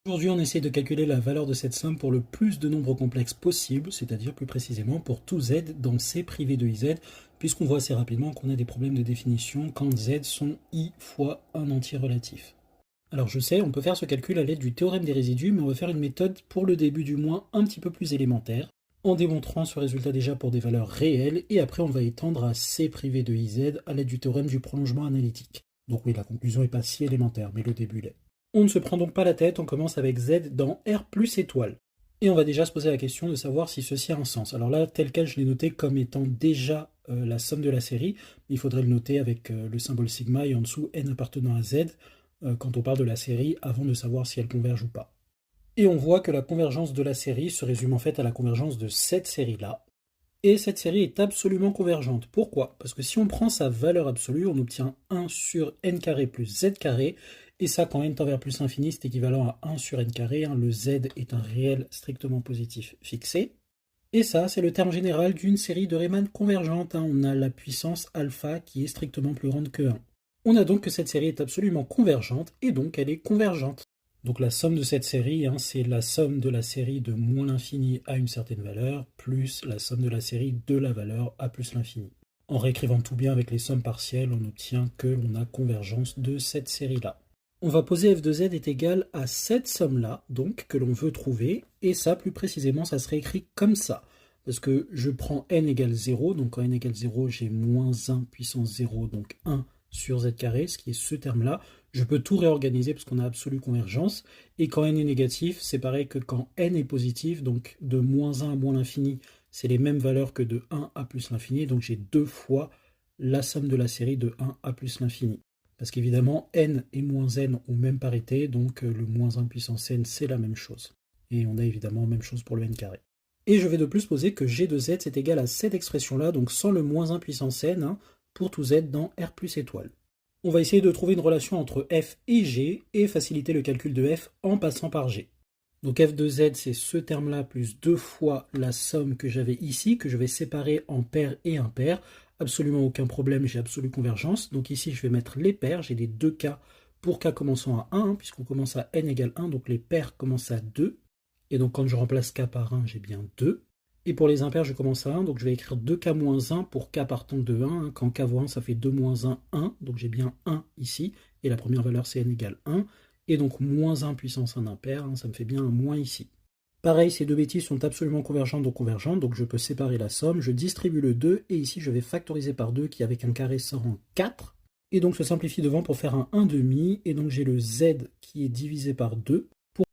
Aujourd'hui, on essaie de calculer la valeur de cette somme pour le plus de nombres complexes possible, c'est-à-dire plus précisément pour tout z dans C privé de iz, puisqu'on voit assez rapidement qu'on a des problèmes de définition quand z sont i fois un entier relatif. Alors je sais, on peut faire ce calcul à l'aide du théorème des résidus, mais on va faire une méthode pour le début du moins un petit peu plus élémentaire, en démontrant ce résultat déjà pour des valeurs réelles, et après on va étendre à C privé de iz à l'aide du théorème du prolongement analytique. Donc oui, la conclusion n'est pas si élémentaire, mais le début l'est. On ne se prend donc pas la tête, on commence avec z dans R plus étoile. Et on va déjà se poser la question de savoir si ceci a un sens. Alors là, tel quel, je l'ai noté comme étant déjà la somme de la série, mais il faudrait le noter avec le symbole sigma et en dessous n appartenant à z quand on parle de la série, avant de savoir si elle converge ou pas. Et on voit que la convergence de la série se résume en fait à la convergence de cette série-là. Et cette série est absolument convergente. Pourquoi? Parce que si on prend sa valeur absolue, on obtient 1 sur n carré plus z carré, et ça, quand n tend vers plus l'infini, c'est équivalent à 1 sur n carré, le z est un réel strictement positif fixé. Et ça, c'est le terme général d'une série de Riemann convergente. On a la puissance alpha qui est strictement plus grande que 1. On a donc que cette série est absolument convergente, et donc elle est convergente. Donc la somme de cette série, c'est la somme de la série de moins l'infini à une certaine valeur, plus la somme de la série de la valeur à plus l'infini. En réécrivant tout bien avec les sommes partielles, on obtient que l'on a convergence de cette série-là. On va poser f de z est égal à cette somme-là, donc, que l'on veut trouver, et ça, plus précisément, ça serait écrit comme ça. Parce que je prends n égale 0, donc quand n égale 0, j'ai moins 1 puissance 0, donc 1 sur z carré, ce qui est ce terme-là. Je peux tout réorganiser parce qu'on a absolue convergence. Et quand n est négatif, c'est pareil que quand n est positif, donc de moins 1 à moins l'infini, c'est les mêmes valeurs que de 1 à plus l'infini, donc j'ai deux fois la somme de la série de 1 à plus l'infini. Parce qu'évidemment, n et moins n ont même parité, donc le moins 1 puissance n, c'est la même chose. Et on a évidemment la même chose pour le n carré. Et je vais de plus poser que g de z c'est égal à cette expression-là, donc sans le moins 1 puissance n, pour tout z dans R plus étoile. On va essayer de trouver une relation entre f et g, et faciliter le calcul de f en passant par g. Donc f de z, c'est ce terme-là, plus deux fois la somme que j'avais ici, que je vais séparer en paire et impair. Absolument aucun problème, j'ai absolue convergence. Donc ici, je vais mettre les paires, j'ai les deux cas pour k commençant à 1, puisqu'on commence à n égale 1, donc les paires commencent à 2. Et donc quand je remplace k par 1, j'ai bien 2. Et pour les impairs, je commence à 1, donc je vais écrire 2k-1 pour k partant de 1. Quand k vaut 1, ça fait 2 moins 1, 1. Donc j'ai bien 1 ici. Et la première valeur, c'est n égale 1. Et donc moins 1 puissance 1 impair, ça me fait bien un moins ici. Pareil, ces deux bêtises sont absolument convergentes, donc je peux séparer la somme. Je distribue le 2, et ici, je vais factoriser par 2, qui avec un carré sort en 4. Et donc se simplifie devant pour faire un 1 demi. Et donc j'ai le z qui est divisé par 2.